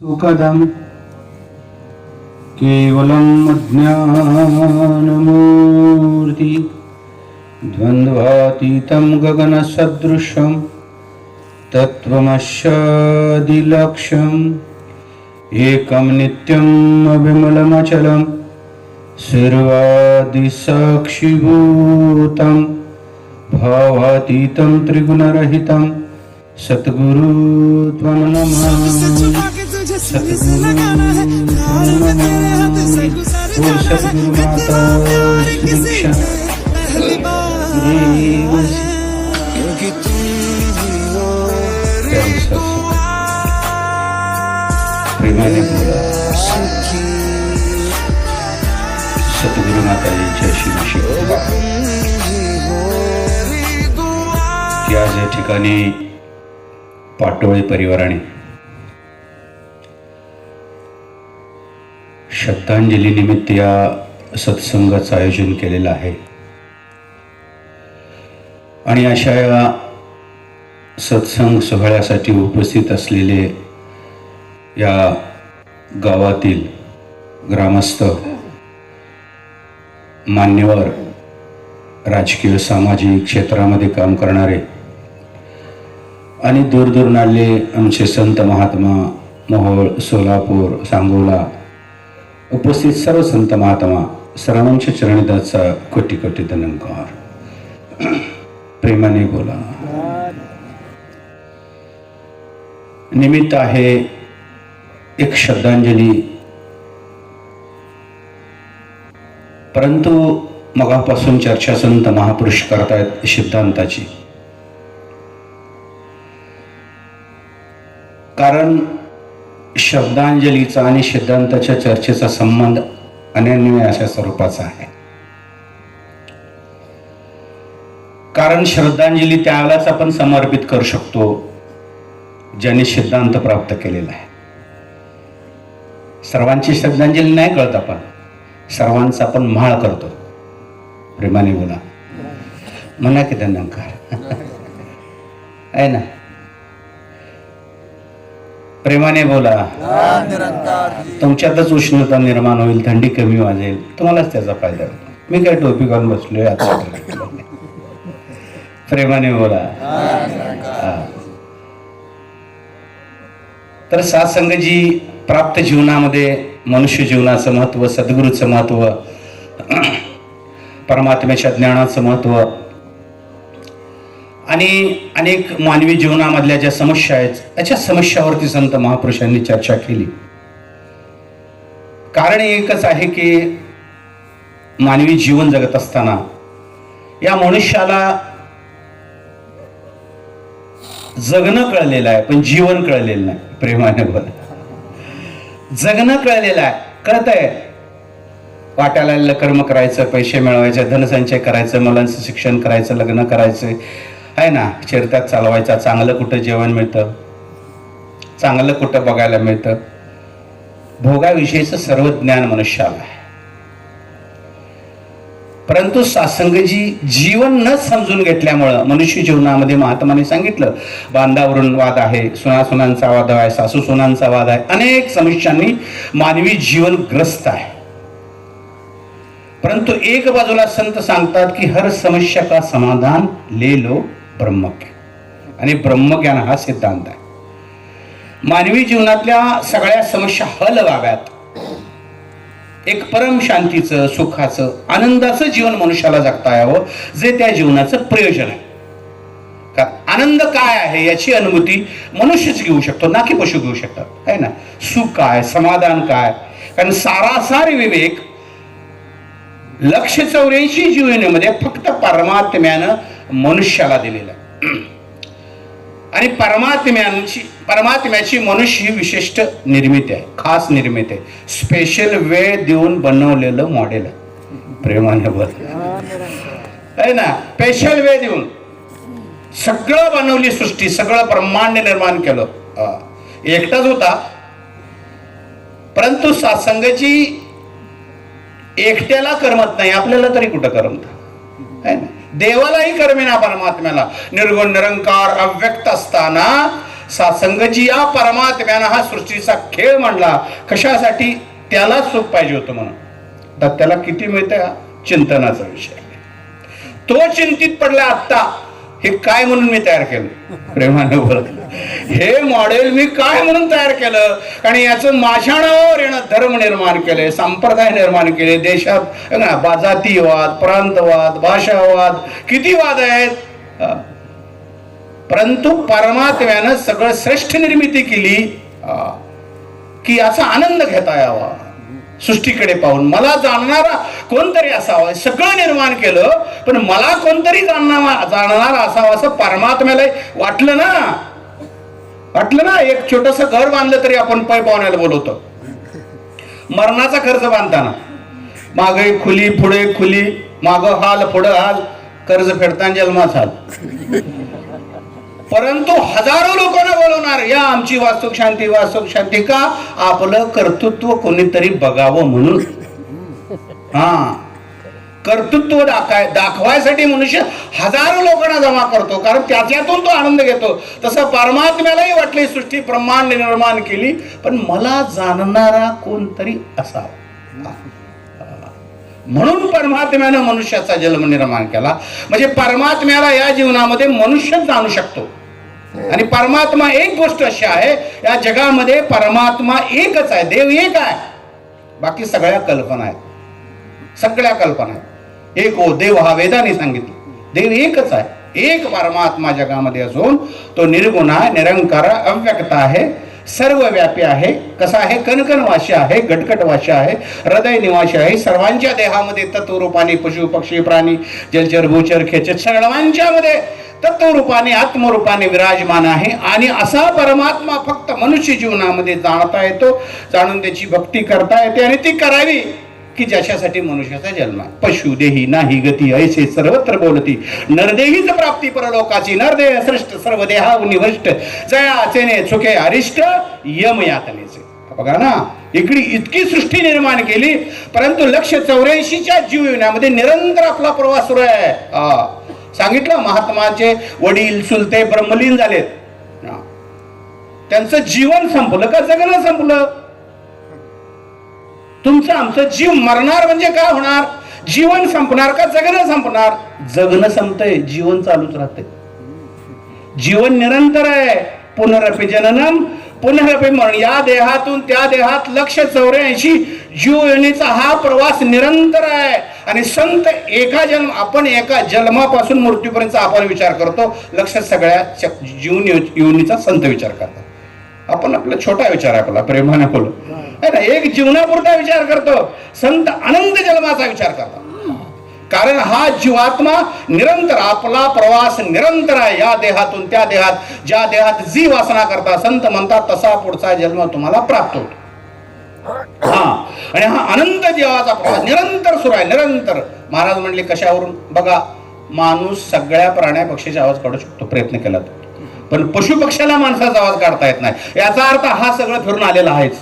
सुखदं केवलम् अज्ञानमूर्ति द्वन्द्वातीतं गगनसदृशं तत्त्वमस्यादिलक्ष्यम् एकं नित्यम् अविमलमचलं सर्वादिसाक्षिभूतं भावातीतं त्रिगुणरहितं सद्गुरु त्वं नमामि। सद्गुरु सद्गुरु माता दीक्षा प्रेमाने बोला सद्गुरु माताजींच्या शिवाशी की आज या ठिकाणी पाटोळे परिवाराने श्रद्धांजली निमित्त या सत्संगाचं आयोजन केलेलं आहे आणि अशा या सत्संग सोहळ्यासाठी उपस्थित असलेले या गावातील ग्रामस्थ मान्यवर राजकीय सामाजिक क्षेत्रामध्ये काम करणारे आणि दूरदूरून आले आमचे संत महात्मा मोहोळ सोलापूर सांगोला उपस्थित सर्व संत महात्मा सर्वांच्या चरणदाचा कोटी कोटी धन्यवाद। प्रेमाने बोला निमित्त आहे एक श्रद्धांजली, परंतु मगापासून चर्चा संत महापुरुष करतायत सिद्धांताची, कारण श्रद्धांजलीचा आणि सिद्धांताच्या चर्चेचा संबंध अनन्य अशा स्वरूपाचा आहे। कारण श्रद्धांजली त्यालाच आपण समर्पित करू शकतो ज्याने सिद्धांत प्राप्त केलेला आहे। सर्वांची श्रद्धांजली नाही कळत, आपण सर्वांचा आपण माळ करतो। प्रेमाने बोला म्हणा की धन्यकार आहे ना, प्रेमाने बोला। तुमच्यातच उष्णता निर्माण होईल, थंडी कमी वाजेल, तुम्हालाच त्याचा फायदा होईल। मी काय टोपी घालून बसलोय आता। प्रेमाने बोला। तर सत्संग जी प्राप्त जीवनामध्ये मनुष्य जीवनाचं महत्व, सद्गुरूचं महत्व, परमात्म्याच्या ज्ञानाचं महत्व आणि अनेक मानवी जीवनामधल्या ज्या समस्या आहेत त्याच्या समस्यावरती संत महापुरुषांनी चर्चा केली। कारण एकच आहे की मानवी जीवन जगत असताना या मनुष्याला जगणं कळलेलं आहे पण जीवन कळलेलं नाही। प्रेमाने बोला, जगणं कळलेलं आहे, कळतंय वाट्याला आलेलं कर्म करायचं, पैसे मिळवायचे, धनसंचय करायचं, मुलांचं शिक्षण करायचं, लग्न करायचं आहे ना, चरित्रात चालवायचा, चांगलं कुठं जेवण मिळतं, चांगलं कुठं बघायला मिळतं, भोगाविषयीचं सर्व ज्ञान मनुष्याला आहे। परंतु सत्संगजी जीवन न समजून घेतल्यामुळं मनुष्य जीवनामध्ये महात्माने सांगितलं बांधावरून वाद आहे, सुनासुनांचा वाद आहे, सासू सुनांचा वाद आहे, अनेक समस्यांनी मानवी जीवन ग्रस्त आहे। परंतु एक बाजूला संत सांगतात की हर समस्या का समाधान ले लो ब्रह्मज्ञान, आणि ब्रह्मज्ञान हा सिद्धांत आहे। मानवी जीवनातल्या सगळ्या समस्या हल व्हाव्यात, एक परम शांतीचं, सुखाचं, आनंदाचं जीवन मनुष्याला जगता यावं, जे त्या जीवनाचं प्रयोजन आहे। कारण आनंद काय आहे याची अनुभूती मनुष्यच घेऊ शकतो, ना की पशु घेऊ शकतात, आहे ना। सुख काय, समाधान काय, कारण सारासार विवेक 184 जीवनामध्ये फक्त परमात्म्यानं मनुष्याला दिलेला आहे। आणि परमात्म्याची मनुष्य ही विशिष्ट निर्मिती आहे, खास निर्मिती आहे, स्पेशल वेळ देऊन बनवलेलं मॉडेल आहे। प्रेमाने बोल आहे ना, स्पेशल वेळ देऊन सगळं बनवली सृष्टी, सगळं ब्रह्मांड निर्माण केलं, एकटाच होता। परंतु सत्संगाची एकट्याला करमत नाही, आपल्याला तरी कुठं करमत आहे ना। देवालाही कर्मेना परमात्म्याला निर्गुण निरंकार अव्यक्त असताना सासंगजी या परमात्म्यानं हा सृष्टीचा खेळ मांडला कशासाठी? त्याला सुख पाहिजे होतं म्हणून. तर त्याला किती मिळतंय? हा चिंतनाचा विषय. तो चिंतित पडला आत्ता, हे काय म्हणून मी तयार केलं? प्रेमाने बोलत, हे मॉडेल मी काय म्हणून तयार केलं? आणि याचं माझ्या नावावर येणं धर्म निर्माण केले, संप्रदाय निर्माण केले, देशात जातीवाद, प्रांतवाद, भाषावाद, किती वाद आहेत. परंतु परमात्म्यानं सगळं श्रेष्ठ निर्मिती केली की याचा आनंद घेता यावा. सृष्टीकडे पाहून मला जाणणारा कोणतरी असावा, सगळं निर्माण केलं, पण मला कोणतरी जाणणारा असावा असं परमात्म्याला वाटलं ना. एक छोटस घर बांधलं तरी आपण पै पाहुण्याला बोलवतो. मरणाचा खर्च बांधताना मागे खुली, पुढे खुली, माग हाल, पुढं हाल, कर्ज फेडताना जन्माच हाल. परंतु हजारो लोकांना बोलवणार, या आमची वास्तुक शांती का? आपलं कर्तृत्व कोणीतरी बघावं म्हणून. कर्तृत्व दाखवायसाठी मनुष्य हजारो लोकांना जमा करतो, कारण त्याच्यातून तो आनंद घेतो. तसं परमात्म्यालाही वाटली सृष्टी ब्रह्मांड निर्माण केली, पण मला जाणणारा कोणतरी असावा. म्हणून परमात्म्यानं मनुष्याचा जन्म निर्माण केला. म्हणजे परमात्म्याला या जीवनामध्ये मनुष्य जाणू शकतो. आणि परमात्मा एक गोष्ट अशी आहे, या जगामध्ये परमात्मा एकच आहे, देव एक आहे, बाकी सगळ्या कल्पना आहेत. सगळ्या कल्पना आहेत. एक हो देव, हा वेदाने सांगितलं. देव एकच आहे, एक परमात्मा जगामध्ये असून तो निर्गुण आहे, निरंकार, अव्यक्त आहे, सर्वव्यापी आहे. कसा आहे? कणकणवासी आहे, गटगटवासी आहे, हृदय निवासी आहे. सर्वांच्या देहामध्ये तत्वरूपाने पशु पक्षी प्राणी जलचर भूचर खेचर सर्वांच्या मध्ये तत्वरूपाने आत्मरूपाने विराजमान आहे. आणि असा परमात्मा फक्त मनुष्य जीवनामध्ये जाणता येतो, जाणून त्याची भक्ती करता येते. आणि ती करावी की ज्याच्यासाठी मनुष्याचा जन्म आहे. पशु देही नाही गती ऐसे सर्वत्र बोलती, नरदेहीच प्राप्ती परलोकाची, नरदेह श्रेष्ठ सर्व देहा निवष्ट, जयाचेने चुके अरिष्ट यम यातनेचे. बघा ना, इकडे इतकी सृष्टी निर्माण केली, परंतु 184च्या जीव येण्यामध्ये निरंतर आपला प्रवास सुरू आहे. सांगितलं महात्माचे वडील चुलते ब्रह्मलीन झालेत. त्यांचं जीवन संपलं का जगणं संपलं? तुमचं आमचं जीव मरणार म्हणजे काय होणार? जीवन संपणार का जगणं संपणार? जगणं संपतंय, जीवन चालूच राहते. जीवन निरंतर आहे. पुनरपि जननम पुनरपि मरण. या देहातून त्या देहात 184 जीव येण्याचा हा प्रवास निरंतर आहे. आणि संत आपण एका जन्मापासून मृत्यूपर्यंत आपण विचार करतो. लक्ष सगळ्या जीवन योनीचा संत विचार करतात. आपण आपला छोटा विचार आहे, आपला प्रेमाने बोलू है ना, एक जीवनापुरता विचार करतो. संत अनंत जन्माचा विचार करतात. कारण हा जीवात्मा निरंतर, आपला प्रवास निरंतर आहे. या देहातून त्या देहात, ज्या देहात जी वासना करता संत म्हणतात तसा पुढचा जन्म तुम्हाला प्राप्त होतो. आणि हा अनंत जीवाचा प्रवास निरंतर सुरू आहे, निरंतर. महाराज म्हणले कशावरून? बघा, माणूस सगळ्या प्राण्या पक्षीचा आवाज काढू शकतो प्रयत्न केला तर, पण पशु पक्षाला माणसाचा आवाज काढता येत नाही. याचा अर्थ हा सगळं फिरून आलेला आहेच.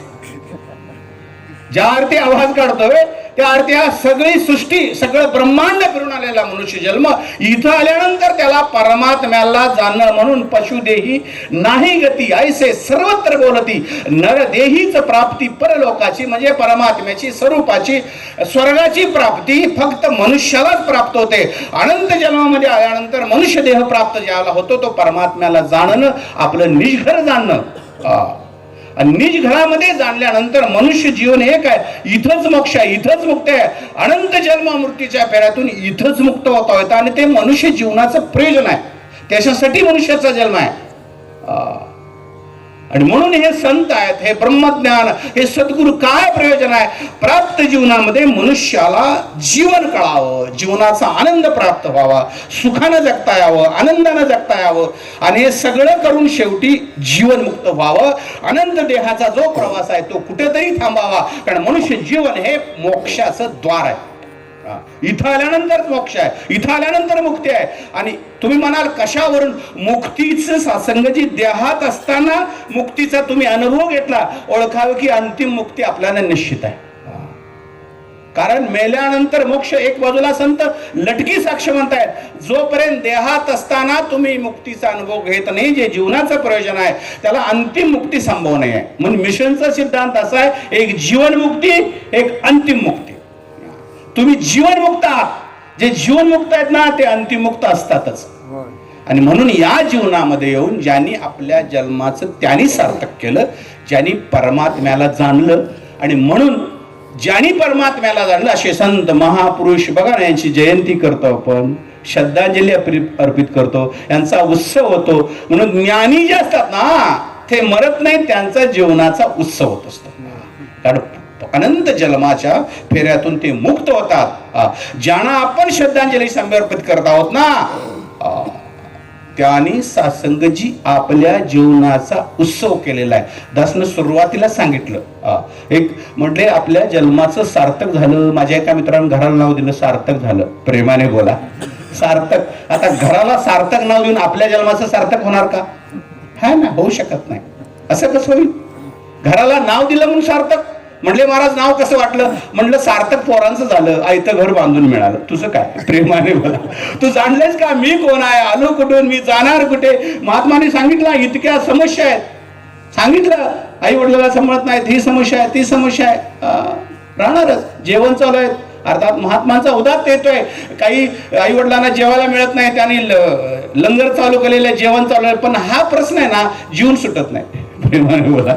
ज्या अर्थी आवाज काढतोय त्या अर्थी हा सगळी सृष्टी, सगळं ब्रह्मांड फिरून आलेला मनुष्य जन्म. इथं आल्यानंतर त्याला परमात्म्याला जाणं म्हणून पशुदेही नाही गती ऐसे सर्वत्र बोलती, नरदेहीच प्राप्ती परलोकाची. म्हणजे परमात्म्याची स्वरूपाची स्वर्गाची प्राप्ती फक्त मनुष्यालाच प्राप्त होते. अनंत जन्मामध्ये आल्यानंतर मनुष्य देह प्राप्त ज्याला होतो तो परमात्म्याला जाणणं, आपलं निजघर जाणणं. आणि निज घरामध्ये जाणल्यानंतर मनुष्य जीवन एक आहे. इथंच मोक्ष आहे, इथंच मुक्त आहे. अनंत जन्म मृत्यूच्या फेऱ्यातून इथंच मुक्त होता येतं. आणि ते मनुष्य जीवनाचं प्रयोजन आहे, त्याच्यासाठी मनुष्याचा जन्म आहे. आणि म्हणून हे संत आहेत, हे ब्रह्मज्ञान, हे सद्गुरू. काय प्रयोजन आहे? प्राप्त जीवनामध्ये मनुष्याला जीवन कळावं, जीवनाचा आनंद प्राप्त व्हावा, सुखानं जगता यावं, आनंदानं जगता यावं. आणि हे सगळं करून शेवटी जीवनमुक्त व्हावं. अनंत देहाचा जो प्रवास आहे तो कुठेतरी थांबावा, कारण मनुष्य जीवन हे मोक्षाचं द्वार आहे. इथं आल्यानंतर मोक्ष आहे, इथं आल्यानंतर मुक्ती आहे. आणि तुम्ही म्हणाल कशावरून? मुक्तीचं सासंगजी देहात असताना मुक्तीचा तुम्ही अनुभव घेतला, ओळखावे की अंतिम मुक्ती आपल्याला निश्चित आहे. कारण मेल्यानंतर मोक्ष. एक बाजूला संत लटकी साक्ष म्हणतायत, जोपर्यंत देहात असताना तुम्ही मुक्तीचा अनुभव घेत नाही, जे जीवनाचं प्रयोजन आहे त्याला अंतिम मुक्ती संभव नाही आहे. म्हणून मिशनचा सिद्धांत असा आहे, एक जीवनमुक्ती, एक अंतिम मुक्ती. तुम्ही जीवनमुक्त आहात, जे जीवनमुक्त आहेत ना ते अंतिममुक्त असतातच. आणि म्हणून या जीवनामध्ये येऊन ज्यांनी आपल्या जन्माचं त्यांनी सार्थक केलं, ज्यांनी परमात्म्याला जाणलं. आणि म्हणून ज्यांनी परमात्म्याला जाणलं असे संत महापुरुष बघा ना, यांची जयंती करतो आपण, श्रद्धांजली अर्पित करतो, यांचा उत्सव होतो. म्हणून ज्ञानी जे असतात ना ते मरत नाही, त्यांचा जीवनाचा उत्सव होत असतो. कारण अनंत जन्माच्या फेऱ्यातून ते मुक्त होतात. ज्यांना आपण श्रद्धांजली समर्पित करत आहोत ना, त्यांनी सासंगजी आपल्या जीवनाचा उत्सव केलेला आहे. दासनं सुरुवातीला सांगितलं, एक म्हटले आपल्या जन्माचं सार्थक झालं. माझ्या एका मित्रानं घराला नाव दिलं सार्थक झालं. प्रेमाने बोला, सार्थक. आता घराला सार्थक नाव देऊन आपल्या जन्माचं सार्थक होणार का? है ना, होऊ शकत नाही. असं कसं होईल? घराला नाव दिलं म्हणून सार्थक. म्हटले महाराज नाव कसं वाटलं? म्हटलं सार्थक पोरांचं झालं, आयतं घर बांधून मिळालं. तुझं काय? प्रेमाने बोला. तू जाणलेस का मी कोण आहे, आलो कुठून, मी जाणार कुठे? महात्माने सांगितलं इतक्या समस्या आहेत. सांगितलं आई वडिलाला सांभाळत नाहीत, ही समस्या आहे, ती समस्या आहे. राहणारच. जेवण चालू आहे, अर्थात महात्मांचा उदात्त येतोय. काही आई वडिलांना जेवायला मिळत नाही, त्यांनी लंगर चालू केलेलं, जेवण चालू आहे. पण हा प्रश्न आहे ना, जीवन सुटत नाही. प्रेमाने बोला,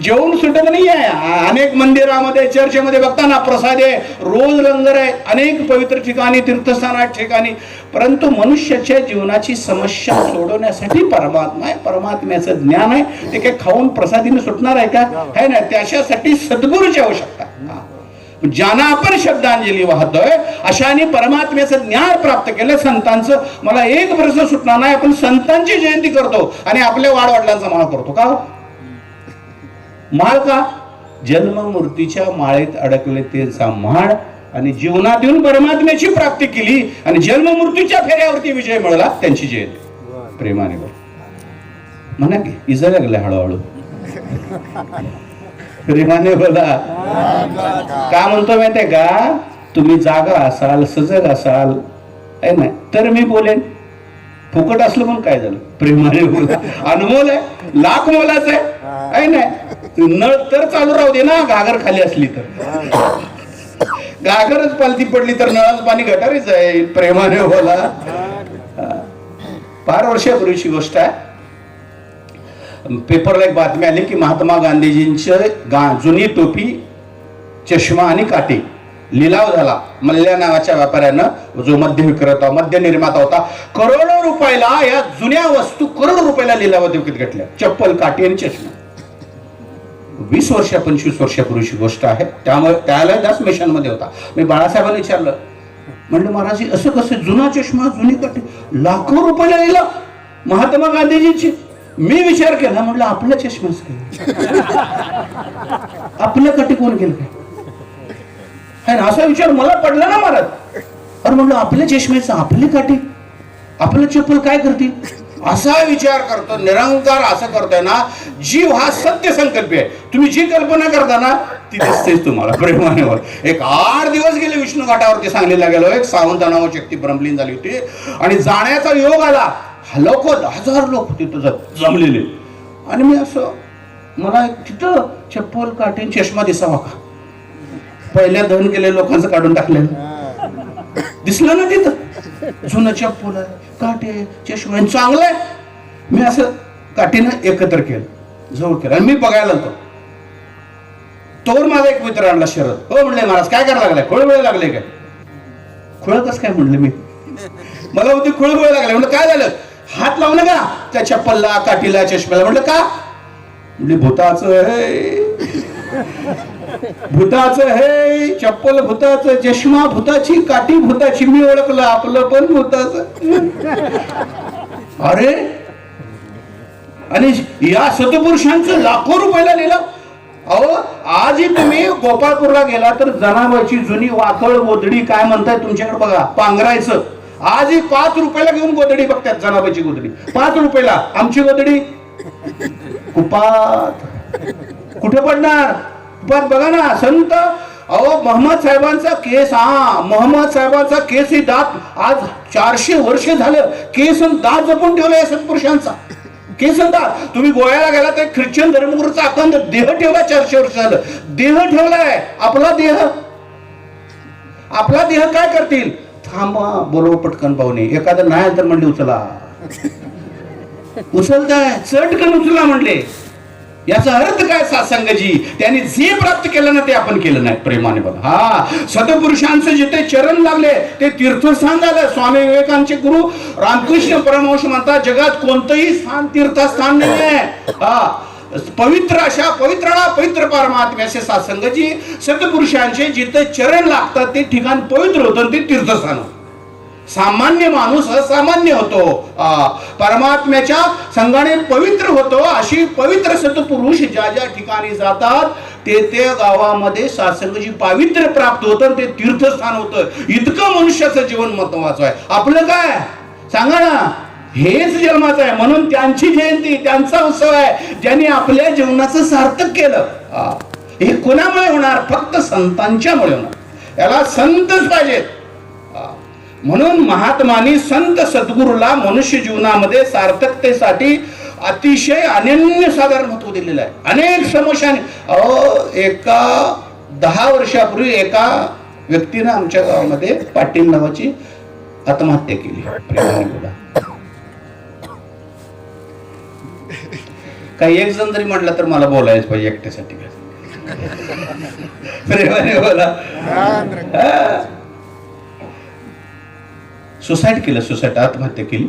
जेवण सुटत नाही आहे. अनेक मंदिरामध्ये, चर्चेमध्ये बघताना प्रसाद आहे, रोज लंगर आहे, अनेक पवित्र ठिकाणी, तीर्थस्थानात ठिकाणी. परंतु मनुष्याच्या जीवनाची समस्या सोडवण्यासाठी परमात्मा आहे, परमात्म्याचं ज्ञान आहे. ते काही खाऊन प्रसादीने सुटणार आहे का? है ना. त्याच्यासाठी सद्गुरूची आवश्यकता. ज्यांना आपण श्रद्धांजली वाहतोय अशाने परमात्म्याचं ज्ञान प्राप्त केलं. संतांचं मला एक प्रश्न सुटणार नाही. आपण संतांची जयंती करतो आणि आपल्या वाडवडिलांचा माळ करतो का? माळ का? जन्म मृत्यूच्या माळेत अडकले त्यांचा माळ, आणि जीवनात येऊन परमात्म्याची प्राप्ती केली आणि जन्म मृत्यूच्या फेऱ्यावरती विजय मिळाला, त्यांची जयंती. प्रेमाने बोल, म्हणा की इजा लागले हळूहळू. प्रेमाने बोला. का म्हणतो माहितीये का? तुम्ही जागा असाल, सजग असाल, आहे ना, तर मी बोलेन. फुकट असलं म्हणून काय झालं? प्रेमाने बोला. अनमोल आहे, लाख मोलाच आहे ना. नळ तर चालू राहू दे ना, घागर खाली असली तर. घागरच पालती पडली तर नळाचं पाणी गटारीच आहे. प्रेमाने बोला. फार वर्षापूर्वीची गोष्ट आहे. पेपरला एक बातमी आली की महात्मा गांधीजींची जुनी टोपी, चष्मा आणि काठी लिलाव झाला. मल्ल्या नावाच्या व्यापाऱ्यानं, जो मद्य विक्रेता, मद्य निर्माता होता, करोडो रुपयाला या जुन्या वस्तू करोडो रुपयाला लिलावात विकत घेतल्या. चप्पल, काठी आणि चष्मा. 20 वर्ष 25 वर्षापूर्वीची गोष्ट आहे. त्यामुळे त्याला दास मिशन मध्ये होता. मी बाळासाहेबांना विचारलं, म्हणलं महाराज असं कसं? जुना चष्मा, जुनी काठी लाखो रुपयाला लिहिला महात्मा गांधीजींची. मी विचार केला, म्हटलं आपला चष्माच काय, आपलं काठी कोण केलं काय? असा विचार मला पडला ना महाराज. अरे म्हटलं आपल्या चष्म्याचं, आपली काठी, आपलं चप्पल काय करतील? असा विचार करतो निरंकार. असं करतोय ना, जीव हा सत्य संकल्पी आहे. तुम्ही जी कल्पना करता ना ती दिसतेच तुम्हाला. प्रेमाने. एक 8 दिवस गेले विष्णू घाटावरती सांगलीला गेलो. एक सावंत नावाची व्यक्ती ब्रह्मलीन झाली होती आणि जाण्याचा योग आला. लोक 1000 लोक तिथं जमलेले. आणि मी असं, मला तिथं चप्पल, काठी, चष्मा दिसावा का? पहिल्या दहन केलेल्या लोकांचं काढून टाकलेलं दिसलं ना तिथं. जुनं चप्पल आहे, काठी, चष्मा चांगलं आहे. मी असं काठीनं एकत्र केलं, जवळ केलं आणि मी बघायला होतो. तोवर माझा एक मित्र आणला शरद. हो म्हणले महाराज काय करायला लागलाय? खोळगोळे लागले काय? खोळ कस काय म्हणलं मी? मला होती खोळगोळे लागले. म्हणलं काय झालं? हात लावू नका त्या चप्पलला, काठीला, चष्म्याला. म्हणलं का? म्हणजे भूताचं हे, भूताचं हे, चप्पल भूताचं, चष्मा भूताची, काठी भूताची. मी ओळखलं आपलं पण भूताचं. अरे, आणि या सतपुरुषांचं लाखो रुपयाला लिहिलं. अहो आजही तुम्ही गोपाळपूरला गेला तर जनावरची जुनी वाकळ गोधडी काय म्हणताय तुमच्याकडे बघा, पांघरायचं. आजही 5 रुपयाला घेऊन गोधडी बघतात, जनावरची गोधडी 5 रुपयाला. आमची गोधडी कुपात. कुठे पडणार? कुपात. बघा ना, संत अहो मोहम्मद साहेबांचा केस, मोहम्मद साहेबांचा केस ही दात आज 400 वर्ष झालं केस आणि दात जपून ठेवलाय सत्पुरुषांचा. केस आणि दात. तुम्ही गोव्याला गेला तर ख्रिश्चन धर्मगुरूचा अखंड देह ठेवला 400 वर्ष झालं. देह ठेवलाय. आपला देह काय करतील? थांबा बोलव पटकन पाहुणे, एखादं नाही तर म्हणले उचला, उचलताय चटकन उचला म्हणले. याचा अर्थ काय सत्संगजी? त्यांनी जे प्राप्त केलं ना ते आपण केलं नाही. प्रेमाने बघा. सतपुरुषांचे जिथे चरण लागले ते तीर्थस्थान झालं. स्वामी विवेकानंदचे गुरु रामकृष्ण परमहंस म्हणतात जगात कोणतंही स्थान तीर्थस्थान नाही आहे. पवित्र अशा पवित्राला पवित्र परमात्म्याचे सत्संगजी सतपुरुषांचे जिथे चरण लागतात ते ठिकाण पवित्र होतं, ते तीर्थस्थान होतं. सामान्य माणूस असामान्य होतो, परमात्म्याच्या संघाने पवित्र होतो. अशी पवित्र सत्पुरुष ज्या ज्या ठिकाणी जातात ते गावामध्ये सत्संगाची पावित्र्य प्राप्त होतं, ते तीर्थस्थान होतं. इतकं मनुष्याचं जीवन महत्वाचं आहे. आपलं काय सांगा ना, हेच जन्माचं आहे. म्हणून त्यांची जयंती, त्यांचा उत्सव आहे, ज्यांनी आपल्या जीवनाचं सार्थक केलं. हे कोणामुळे होणार? फक्त संतांच्यामुळे होणार. याला संतच पाहिजेत. म्हणून महात्मानी संत सद्गुरूला मनुष्य जीवनामध्ये सार्थकतेसाठी अतिशय अनन्य साधारण महत्व दिलेलं आहे. अनेक समस्याने एका 10 वर्षापूर्वी एका व्यक्तीनं आमच्या गावामध्ये पाटील नावाची आत्महत्या केली. काही एक जण जरी म्हटलं तर मला बोलायच पाहिजे एकट्यासाठी. प्रेमाने बोला. सुसाईड केलं, आत्महत्या केली.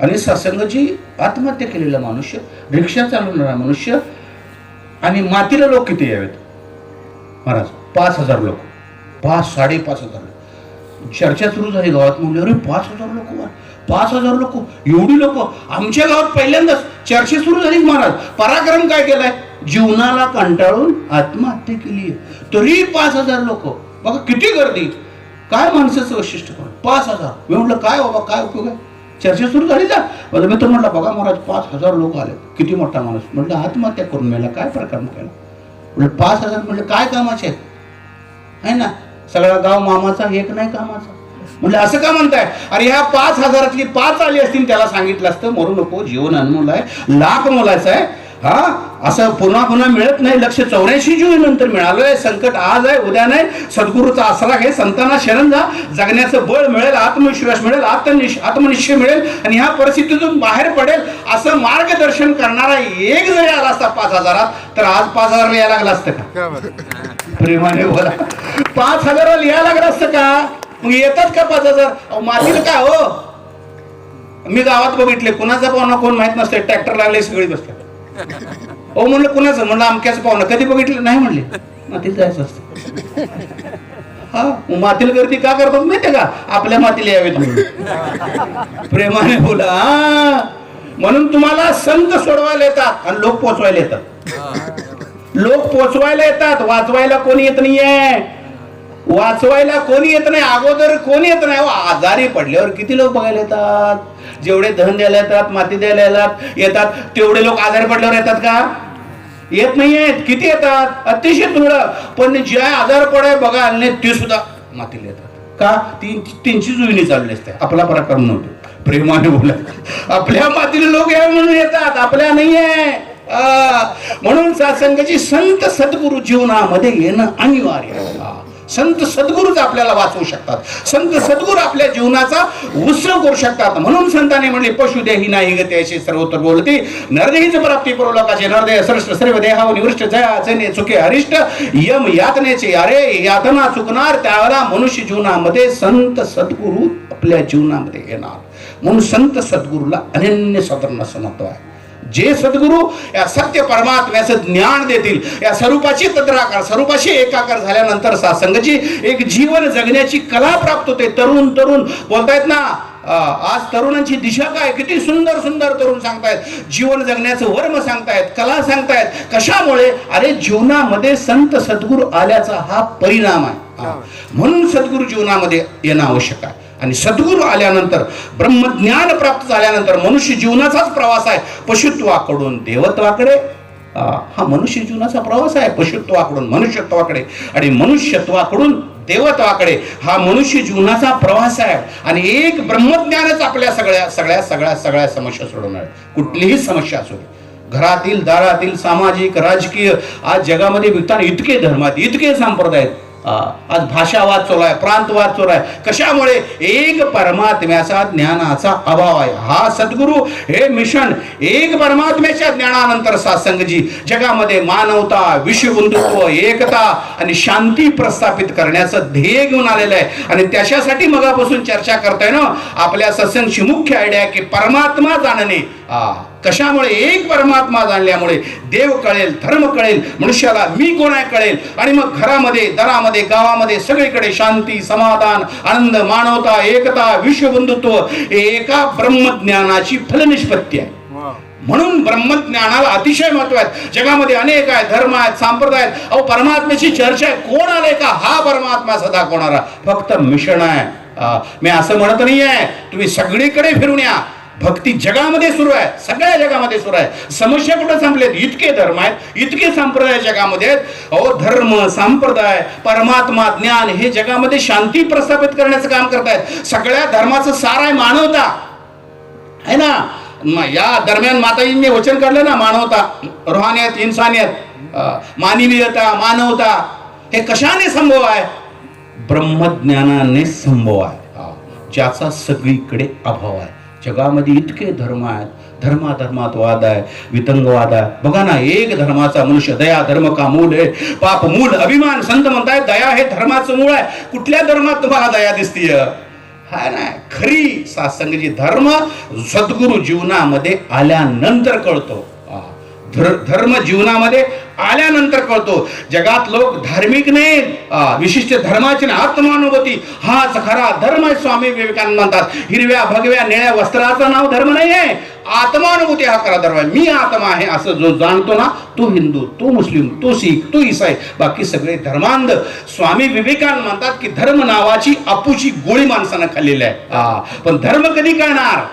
आणि सत्संगाची आत्महत्या केलेला मनुष्य, रिक्षा चालवणारा मनुष्य. आणि मातीला लोक किती यावेत महाराज? 5,000 लोक. 5,500 चर्चा सुरू झाली गावात. म्हणजे अरे 5,000 लोक, 5,000 लोक, एवढी लोक. आमच्या गावात पहिल्यांदाच चर्चा सुरू झाली महाराज. पराक्रम काय केलाय? जीवनाला कंटाळून आत्महत्या केली. तरी 5,000 लोक. बघा किती गर्दी. काय माणसाचं वैशिष्ट्य? 5,000. मी म्हटलं काय बाबा, काय उपयोग आहे? चर्चा सुरू झाली ना. माझा मित्र म्हटला बघा महाराज 5,000 लोक आले, किती मोठा माणूस. म्हटलं आत्महत्या करून मेला, काय प्रकार केला? म्हटलं 5,000. म्हटलं काय कामाचे आहे ना? सगळा गाव मामाचा, एक नाही कामाचा. म्हटलं असं का म्हणताय? अरे ह्या 5,000तली 5 आली असतील, त्याला सांगितलं असतं मरू नको, जीवन अनमोल आहे, लाख मोलाचं आहे. असं पुन्हा पुन्हा मिळत नाही. 184 जीव नंतर मिळालोय. संकट आज आहे, उद्या नाही. सद्गुरूचा आसरा घे, संतांना शरण जा. जगण्याचं बळ मिळेल, आत्मविश्वास मिळेल, आत्मनिश्चय मिळेल आणि ह्या परिस्थितीतून बाहेर पडेल. असं मार्गदर्शन करणारा एक जरी आला असता 5,000 तर आज 5,000 यायला लागलं असतं का? प्रेमाने बोला. 5,000 यायला लागलं असतं का? मग येतात का 5,000? मातीला काय हो? मी गावात बघितले, कुणाचा पाहुणा कोण माहित नसते, ट्रॅक्टर लागले सगळी बसतात. हो म्हणलं कुणाचं? म्हणलं अमक्याचं पाहुणं. कधी बघितलं? नाही म्हणले. मातीला जायचं असतं. मातीला गर्दी का करतात माहितीये का? आपल्या मातीला यावेत म्हणून. प्रेमाने बोला. म्हणून तुम्हाला संत सोडवायला येतात आणि लोक पोचवायला येतात. लोक पोचवायला येतात, वाचवायला कोणी येत नाहीये. वाचवायला कोणी येत नाही, अगोदर कोणी येत नाही. आजारी पडल्यावर किती लोक बघायला येतात? जेवढे धन द्यायला येतात, माती द्यायला येतात, तेवढे लोक आजारी पडल्यावर येतात का? येत नाहीयेत. किती येतात? अतिशय तुरळक. पण जे आजार पडाय बघा आले ते सुद्धा मातीला येतात. का? त्यांची जुनी चालली असते. आपला पराक्रम नव्हतो. प्रेमाने बोला. आपल्या मातीला लोक यावे म्हणून येतात, आपल्या नाहीये. म्हणून सत्संगाची संत सद्गुरू जीवनामध्ये येणं अनिवार्य आहे. संत सद्गुरूच आपल्याला वाचवू शकतात. संत सद्गुरू आपल्या जीवनाचा उत्सव करू शकतात. म्हणून संतांनी म्हणले पशुदेही नाही गते असे सर्वत्र बोलते. नरदेहीच प्राप्ती परलोकाचे नरदेह श्रेष्ठ सर्व देहाव निवृष्ट जयाचने चुके अरिष्ट यम यातनेचे. अरे यातना चुकणार त्यावेळेला मनुष्य जीवनामध्ये संत सद्गुरू आपल्या जीवनामध्ये येणार. म्हणून संत सद्गुरूला अनन्य साधारण असं महत्व आहे. जे सद्गुरू या सत्य परमात्म्याचं ज्ञान देतील, या स्वरूपाची तद्राकार, स्वरूपाशी एकाकार झाल्यानंतर सत्संगाची एक जीवन जगण्याची कला प्राप्त होते. तरुण बोलतायत ना, आज तरुणांची दिशा काय? किती सुंदर सुंदर तरुण सांगतायत. जीवन जगण्याचं वर्म सांगतायत, कला सांगतायत. कशामुळे? अरे जीवनामध्ये संत सद्गुरू आल्याचा हा परिणाम आहे. म्हणून सद्गुरू जीवनामध्ये येणं आवश्यक आहे. आणि सद्गुरू आल्यानंतर, ब्रह्मज्ञान प्राप्त झाल्यानंतर मनुष्य जीवनाचाच प्रवास आहे. पशुत्वाकडून देवत्वाकडे, हा मनुष्य जीवनाचा प्रवास आहे. पशुत्वाकडून मनुष्यत्वाकडे आणि मनुष्यत्वाकडून देवत्वाकडे हा मनुष्य जीवनाचा प्रवास आहे. आणि एक ब्रह्मज्ञानच आपल्या सगळ्या सगळ्या सगळ्या सगळ्या समस्या सोडवणार. कुठलीही समस्या असू दे, घरातील दारातील सामाजिक राजकीय, आज जगामध्ये विकताना इतके धर्म आहेत, इतके संप्रदाय आहेत. आज भाषावाद चालू आहे, प्रांतवाद चालू आहे. कशामुळे? एक परमात्म्याचा ज्ञानाचा अभाव आहे. हा सद्गुरु हे मिशन एक परमात्म्याच्या ज्ञानानंतर सत्संगजी जगामध्ये मानवता, विश्वबंधुत्व, एकता आणि शांती प्रस्थापित करण्याचं ध्येय घेऊन आलेलं आहे. आणि त्याच्यासाठी मगापासून चर्चा करताय ना, आपल्या सत्संगची मुख्य आयडिया की परमात्मा जाणणे. कशामुळे? एक परमात्मा जाणल्यामुळे देव कळेल, धर्म कळेल, मनुष्याला मी कोण आहे कळेल. आणि मग घरामध्ये, दरामध्ये, गावामध्ये सगळीकडे शांती, समाधान, आनंद, मानवता, एकता, विश्वबंधुत्व एका ब्रह्मज्ञानाची फलनिष्पत्ती आहे. म्हणून ब्रह्मज्ञानाला अतिशय महत्व आहे. जगामध्ये अनेक आहे, धर्म आहेत, संप्रदाय आहेत. अहो, परमात्म्याची चर्चा आहे. कोण आले का? हा परमात्मा सदा कोणाला फक्त मिशन आहे. मी असं म्हणत नाही आहे, तुम्ही सगळीकडे फिरून या. भक्ती जगामध्ये सुरू आहे, सगळ्या जगामध्ये सुरू आहे. समस्या कुठं संपलेत? इतके धर्म आहेत, इतके संप्रदाय जगामध्ये आहेत. अहो, धर्म, संप्रदाय, परमात्मा, ज्ञान हे जगामध्ये शांती प्रस्थापित करण्याचं काम करतायत. सगळ्या धर्माचं सार आहे मानवता, आहे ना. या दरम्यान माताजींनी वचन काढलं ना, मानवता, रूहानियत, इन्सानियत, मानवीयता, मानवता हे कशाने संभव आहे? ब्रह्मज्ञानाने संभव आहे, ज्याचा सगळीकडे अभाव आहे. जगामध्ये इतके धर्म आहेत, धर्मात वाद आहे, वितंगवाद आहे. बघा ना, एक धर्माचा मनुष्य, दया धर्म का मूल आहे, पाप मूल अभिमान. संत म्हणताय दया हे धर्माचं मूळ आहे. कुठल्या धर्मात तुम्हाला दया दिसतीय? हा ना, खरी सत्संगची धर्म सद्गुरु जीवनामध्ये आल्यानंतर कळतो. धर्म जीवनामध्ये आल्यानंतर कळतो. जगात लोक धार्मिक नाही, विशिष्ट धर्माची आत्मानुभूती हाच खरा धर्म आहे. स्वामी विवेकानंद म्हणतात, हिरव्या भगव्या निळ्या वस्त्राचं नाव धर्म नाही आहे, आत्मानुभूती हा खरा धर्म आहे. मी आत्मा आहे असं जो जाणतो ना, तो हिंदू, तो मुस्लिम, तो शीख, तो ईसाई, बाकी सगळे धर्मांध. स्वामी विवेकानंद म्हणतात की धर्म नावाची अपूची गोळी माणसानं खाल्लेली आहे. पण धर्म कधी कळणार?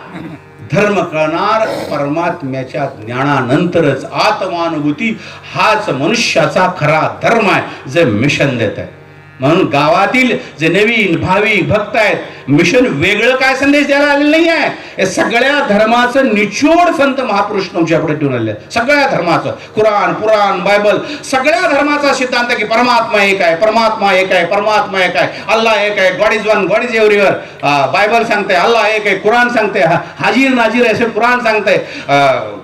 धर्म कळणार परमात्म्याच्या ज्ञानानंतरच. आत्मानुभूती हाच मनुष्याचा खरा धर्म आहे, जे मिशन देत आहे. म्हणून गावातील जे नवीन भाविक भक्त आहेत, मिशन वेगळं काय संदेश द्यायला आलेलं नाही आहे. हे सगळ्या धर्माचं निचोड संत महापुरुष तुमच्याकडे ठेवून आले. सगळ्या धर्माचं, कुराण, पुराण, बायबल, सगळ्या धर्माचा सिद्धांत की परमात्मा एक आहे, परमात्मा एक आहे, परमात्मा एक आहे, अल्लाह एक आहे, God is one, God is everywhere. Bible सांगते अल्लाह एक आहे, कुराण सांगते हाजीर नाजीर असे कुराण सांगते,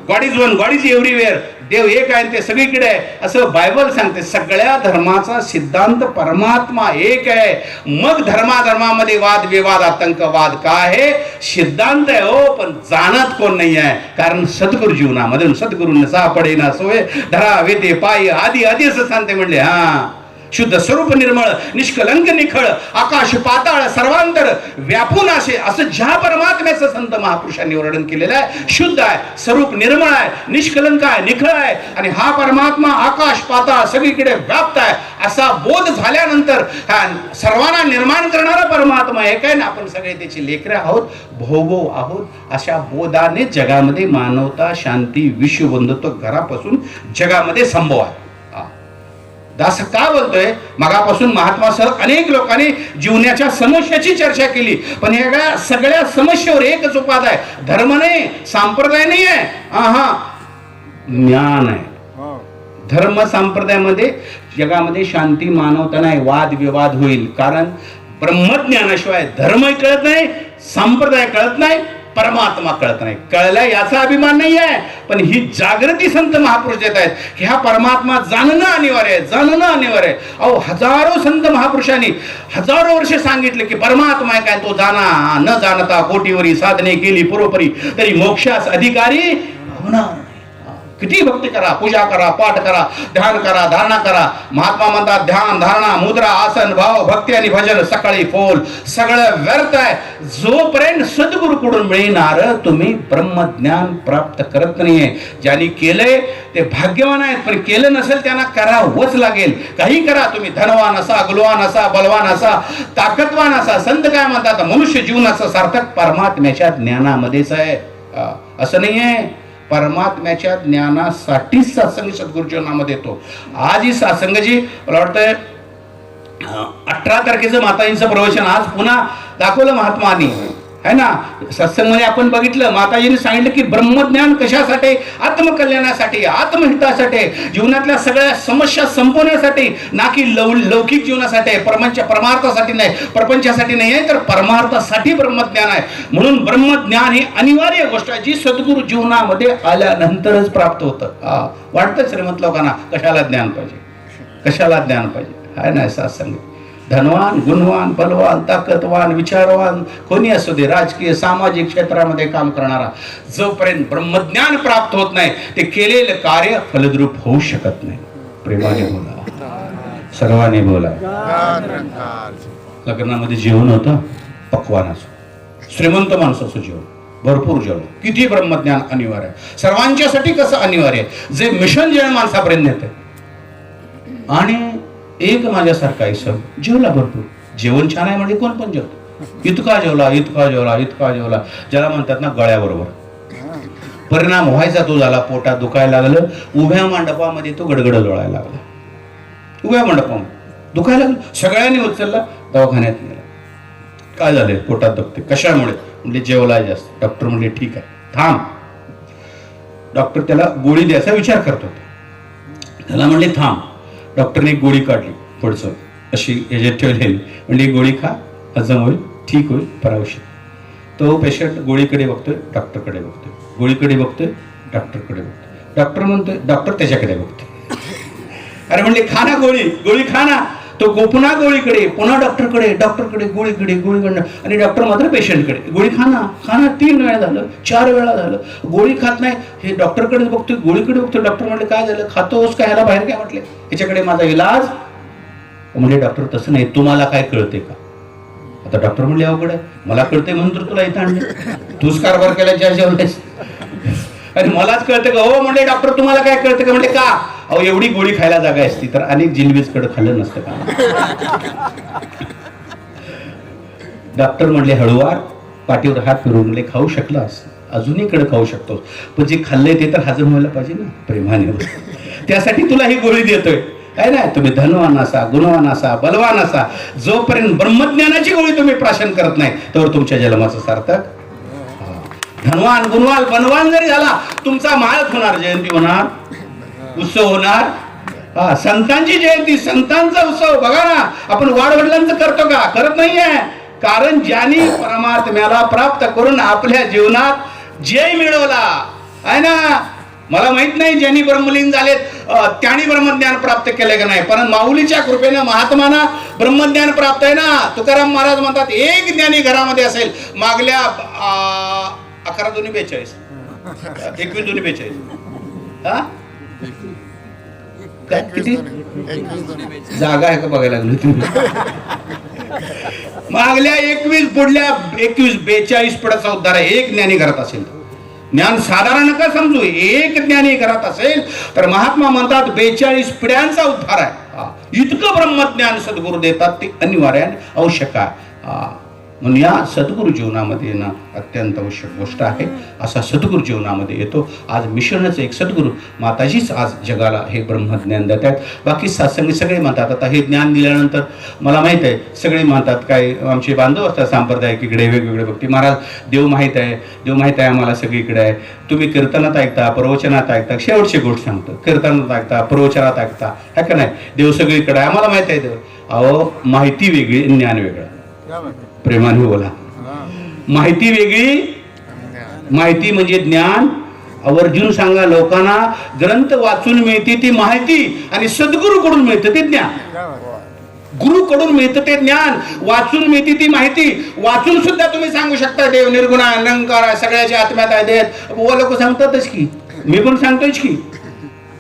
God is one, God is everywhere, देव एक आहे ते सगळीकडे आहे असं बायबल सांगते. सगळ्या धर्माचा सिद्धांत परमात्मा एक आहे. मग धर्माधर्मामध्ये वाद विवाद, आतंकवाद का आहे? सिद्धांत आहे हो, पण जाणत कोण नाही आहे. कारण सद्गुरु जीवनामधून सद्गुरूंना सापडे ना सोय धरा वेते पायी आधी आधी असं सांगते म्हणले. हा, शुद्ध स्वरूप निर्मळ, निष्कलंक निखळ, आकाश पाताळ सर्वांतर व्यापून असे, असं ज्या परमात्म्याचं संत महापुरुषांनी वर्णन केलेलं आहे. शुद्ध आहे, स्वरूप निर्मळ आहे, निष्कलंक आहे, निखळ आहे, आणि हा परमात्मा आकाश पाताळ सगळीकडे व्याप्त आहे असा बोध झाल्यानंतर हा सर्वांना निर्माण करणारा परमात्मा एक आहे ना, आपण सगळे त्याची लेकरं आहोत, भोगो आहोत. अशा बोधाने जगामध्ये मानवता, शांती, विश्वबंधुत्व घरापासून जगामध्ये संभव आहे. दास का बोलतोय? मगापासून महात्मासह अनेक लोकांनी जीवनाच्या समस्याची चर्चा केली, पण या सगळ्या समस्येवर एकच उपाय आहे. धर्म नाही, संप्रदाय नाही आहे, हा ज्ञान आहे. धर्म संप्रदायामध्ये जगामध्ये शांती, मानवता नाही, वाद विवाद होईल. कारण ब्रह्मज्ञानाशिवाय धर्मही कळत नाही, संप्रदाय कळत नाही, परमात्मा कळत नाही. कळला याचा अभिमान नाही आहे, पण ही जागृती संत महापुरुष देत आहेत की हा परमात्मा जाणणं अनिवार्य आहे, जाणणं अनिवार्य आहे. अहो, हजारो संत महापुरुषांनी हजारो वर्ष सांगितले की परमात्मा काय तो जाणा, न जाणता कोटीवरी साधने केली पुरोपरी तरी मोक्षास अधिकारी होणार. किती भक्ती करा, पूजा करा, पाठ करा, ध्यान करा, धारणा करा. महात्मा म्हणतात ध्यान, धारणा, मुद्रा, आसन, भाव, भक्ती आणि भजन सकाळी फोल सगळं व्यर्थ आहे. जोपर्यंत सद्गुरूकडून मिळणार तुम्ही ब्रह्मज्ञान प्राप्त करत नाहीये. ज्यांनी केलंय ते भाग्यवान आहेत, पण केलं नसेल त्यांना करावंच लागेल. काही करा तुम्ही, धनवान असा, गुलवान असा, बलवान असा, ताकदवान असा. संत काय म्हणतात? मनुष्य जीवनाचं सार्थक परमात्म्याच्या ज्ञानामध्येच आहे, असं नाहीये. परमात्म्याच्या ज्ञानासाठीच सत्संग सद्गुरुजीवनामध्ये येतो. आज ही सत्संगाची मला वाटतं 18 तारखेचं माताजींचं प्रवचन आज पुन्हा दाखवलं महात्मानी है ना. सत्संगमध्ये आपण बघितलं माताजीने सांगितलं की ब्रह्मज्ञान कशासाठी, आत्मकल्याणासाठी, आत्महितासाठी, जीवनातल्या सगळ्या समस्या संपवण्यासाठी, ना की लौकिक जीवनासाठी, परमार्थासाठी नाही, प्रपंचासाठी नाही आहे, तर परमार्थासाठी ब्रह्मज्ञान आहे. म्हणून ब्रह्मज्ञान ही अनिवार्य गोष्ट आहे जी सद्गुरु जीवनामध्ये आल्यानंतरच प्राप्त होतं. वाटतं श्रीमंत लोकांना कशाला ज्ञान पाहिजे, कशाला ज्ञान पाहिजे, आहे ना. सत्संग धनवान, गुणवान, बलवान, ताकदवान, विचारवान कोणी असू दे, राजकीय सामाजिक क्षेत्रामध्ये काम करणारा, जोपर्यंत ब्रह्मज्ञान प्राप्त होत नाही ते केलेलं कार्य फलद्रूप होऊ शकत नाही. प्रेमाने बोला, सर्वांनी बोला. लग्नामध्ये जेवण होतं पक्वानाचं, श्रीमंत माणसाचं जेवण, भरपूर जेवण, किती ब्रह्मज्ञान अनिवार्य आहे. सर्वांच्यासाठी कसं अनिवार्य आहे, जे मिशन जेवण माणसापर्यंत नेते. आणि एक माझ्यासारखा इसम जेवला भरपूर, जेवण छान आहे म्हणजे कोण पण जेवतो, इतका जेवला, इतका जेवला, इतका जेवला, ज्याला म्हणतात ना गळ्याबरोबर. परिणाम व्हायचा तो झाला, पोटात दुखायला लागलं, उभ्या मंडपामध्ये तो गडगड लोळायला लागला, उभ्या मंडपामध्ये दुखायला लागलं. सगळ्यांनी उचलला, दवाखान्यात नेला. काय झालंय, पोटात दुखते, कशामुळे, म्हणजे जेवलाय जास्त. डॉक्टर म्हणले ठीक आहे थांब. डॉक्टर त्याला गोळी द्यायचा विचार करतो, त्याला म्हणले थांब. डॉक्टरने एक गोळी काढली, पुढचं अशी याच्यात ठेवलेली, म्हणजे गोळी खा, हजम होईल, ठीक होईल, परावशी. तो पेशंट गोळीकडे बघतोय, डॉक्टरकडे बघतोय, गोळीकडे बघतोय, डॉक्टरकडे बघतोय. डॉक्टर म्हणतोय, डॉक्टर त्याच्याकडे बघतोय. अरे म्हणले खा ना गोळी, गोळी खा ना. तो पुन्हा गोळीकडे, पुन्हा डॉक्टरकडे, डॉक्टरकडे, गोळीकडे, गोळीकडनं, आणि डॉक्टर मात्र पेशंटकडे, गोळी खा ना, खा ना. 3 वेळा झालं, 4 वेळा झालं, गोळी खात नाही. हे डॉक्टरकडे बघतोय, गोळीकडे बघतोय. डॉक्टर म्हणले काय झालं, खातोस का, ह्याला बाहेर काय म्हटले, ह्याच्याकडे माझा इलाज. म्हणजे डॉक्टर तसं नाही, तुम्हाला काय कळते का. आता डॉक्टर म्हणले अवघड आहे, मला कळते म्हणून तर तुला इथं आणलं, तूच कारभार केला ज्या जेवणेस, आणि मलाच कळतं का. हो म्हणले डॉक्टर तुम्हाला काय कळतं का. म्हणले का, अहो एवढी गोळी खायला जागा असती तर अनेक जिनवीज कडे खाल्लं नसतं का. डॉक्टर म्हणले हळूवार, पाठीवर हात फिरवून म्हणले खाऊ शकलास, अजूनही कडे खाऊ शकतोस, पण जे खाल्लंय ते तर हजम व्हायला पाहिजे ना, प्रेमाने. त्यासाठी तुला ही गोळी देतोय, काय नाही. तुम्ही धनवान असा, गुणवान असा, बलवान असा, जोपर्यंत ब्रह्मज्ञानाची गोळी तुम्ही प्राशन करत नाही तोवर तुमच्या जन्माचं सार्थक. धनवान, गुणवान, बनवान जरी झाला, तुमचा माळच होणार, जयंती होणार, उत्सव होणार. संतांची जयंती, संतांचा उत्सव बघा ना. आपण वाडवडिलांचं करतो का, करत नाहीये. कारण ज्यांनी परमात्म्याला प्राप्त करून आपल्या जीवनात जय मिळवला आहे ना. मला माहित नाही ज्यांनी ब्रह्मलीन झालेत त्यांनी ब्रह्मज्ञान प्राप्त केले का नाही, पण माऊलीच्या कृपेनं महात्माना ब्रह्मज्ञान प्राप्त आहे ना. तुकाराम महाराज म्हणतात एक ज्ञानी घरामध्ये असेल, मागल्या 11 दुनी 42, 21 दुनी 42, हा किती जागा आहे का बघायला लागली तुम्ही. मागल्या 21 पुढल्या 21 42 पडाचा उद्धार आहे. एक ज्ञानी घरात असेल, ज्ञान साधारण नका समजू, एक ज्ञानी घरात असेल तर महात्मा म्हणतात 42 पिढ्यांचा उद्धार आहे. इतकं ब्रह्मज्ञान सद्गुरू देतात, ते अनिवार्य आवश्यक आहे. म्हणून या सद्गुरू जीवनामध्ये ना अत्यंत आवश्यक गोष्ट आहे. असा सद्गुरू जीवनामध्ये येतो. आज मिशनच एक सद्गुरू माताजीच आज जगाला हे ब्रह्मज्ञान देतात. बाकी सत्संगी सगळे म्हणतात, आता हे ज्ञान दिल्यानंतर मला माहित आहे सगळे म्हणतात, काय आमचे बांधव असतात सांप्रदायिक इकडे वेगवेगळे भक्ती, महाराज देव माहीत आहे, देव माहीत आहे आम्हाला सगळीकडे आहे. तुम्ही कीर्तनात ऐकता, प्रवचनात ऐकता, शेवटची गोष्ट सांगतो, कीर्तनात ऐकता, प्रवचनात ऐकता, है का नाही, देव सगळीकडे आहे, आम्हाला माहित आहे देव. अहो माहिती वेगळी, ज्ञान वेगळं. प्रेमाने बोला. माहिती वेगळी, माहिती म्हणजे ज्ञान. आवर्जून सांगा लोकांना, ग्रंथ वाचून मिळते ती माहिती आणि सद्गुरूकडून मिळतं ते ज्ञान. गुरुकडून मिळतं ते ज्ञान, वाचून मिळते ती माहिती. वाचून सुद्धा तुम्ही सांगू शकता देव निर्गुण आहे, निरंकार आहे, सगळ्याच्या आत्म्यात आहे देत. व लोक सांगतातच की, मी पण सांगतोच की,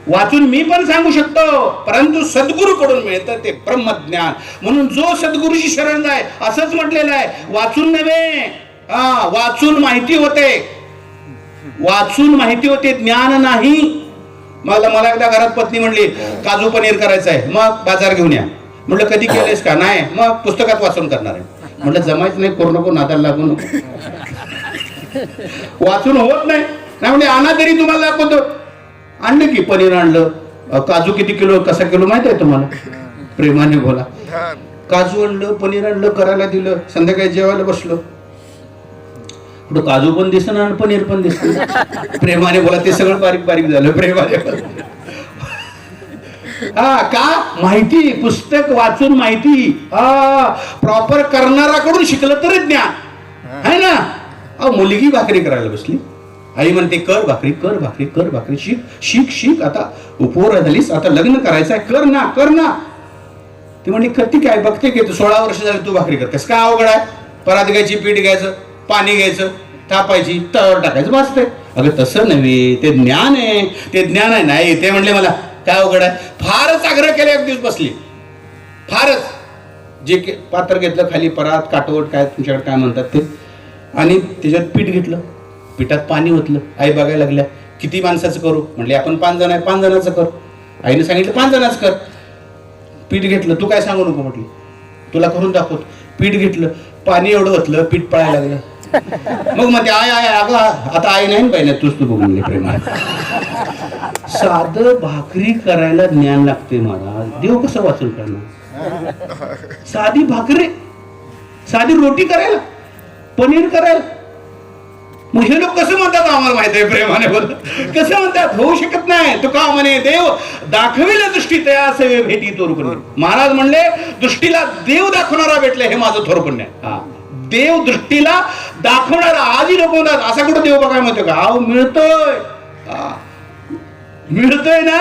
वाचून मी पण सांगू शकतो, परंतु सद्गुरूकडून मिळतं ते ब्रह्मज्ञान. म्हणून जो सद्गुरूची शरण जाय असंच म्हटलेलं आहे, वाचून नव्हे. वाचून माहिती होते, वाचून माहिती होते, ज्ञान नाही. मला एकदा घरात पत्नी म्हणली काजू पनीर करायचं आहे, मग बाजार घेऊन या. म्हटलं कधी केलेस का, नाही, मग पुस्तकात वाचून करणार आहे. म्हटलं जमायच नाही, करू नको, नादाला लागू नको. वाचून होत नाही, नाही म्हणजे आणा तरी तुम्हाला दाखवतो. आणलं की पनीर आणलं. काजू किती किलो कसा किलो माहित आहे तुम्हाला? प्रेमाने बोला. काजू आणलं, पनीर आणलं, करायला दिलं. संध्याकाळी जेवायला बसलो, कुठं काजू पण दिसत आणि पनीर पण दिसत. प्रेमाने बोला. ते सगळं बारीक बारीक झालं. प्रेमाने बोला. हा का? माहिती, पुस्तक वाचून माहिती. प्रॉपर करणाराकडून शिकलं तरी ज्ञान आहे ना. मुलगी भाकरी करायला बसली. आई म्हणते कर भाकरी, कर भाकरी, कर भाकरी, शिक शिक शिक. आता उपोर झालीस, आता लग्न करायचं आहे, कर ना कर ना. ती म्हणली कधी काय बघते की तू 16 वर्ष झाली तू भाकरी करतेस, काय अवघड आहे? परात घ्यायची, पीठ घ्यायचं, पाणी घ्यायचं, थापायची, तव्यावर टाकायचं, वाचते. अगं तसं नव्हे, ते ज्ञान आहे, ते ज्ञान आहे. नाही ते म्हणले मला काय अवघड आहे. फारच आग्रह केला. एक दिवस बसली, फारच जे पात्र घेतलं खाली, परात, काटवट काय तुमच्याकडे काय म्हणतात ते, आणि त्याच्यात पीठ घेतलं, पिठात पाणी ओतलं. आई बघायला लागल्या, किती माणसाचं करू? म्हणले आपण 5 जण आहे, 5 जणांचं कर. आईने सांगितलं 5 जणांचं कर. पीठ घेतलं, तू काय सांगू नको म्हटली, तुला करून दाखवत. पीठ घेतलं, पाणी एवढं ओतलं, पीठ पळायला लागलं. मग म्हणते आय आय अगं आता आई नाही पाहिजे, तूच तू बघ म्हणले प्रेमाने. साधं भाकरी करायला ज्ञान लागते महाराज. देव कसं वाचून करणार? साधी भाकरी, साधी रोटी करायला, पनीर करायला. मग हे लोक कसं म्हणतात आम्हाला माहिती आहे. प्रेमाने बोलतात, कसं म्हणतात? होऊ शकत नाही. तू का म्हणे देव दाखविला दृष्टी तया सेवे भेटी तोरपुण्य. महाराज म्हणले दृष्टीला देव दाखवणारा भेटले, हे माझं थोरपुण्य. हा, देव दृष्टीला दाखवणारा. आजही लोक म्हणतात असा कुठं देव बघायला म्हणतो का? अहो मिळतोय, मिळतोय ना.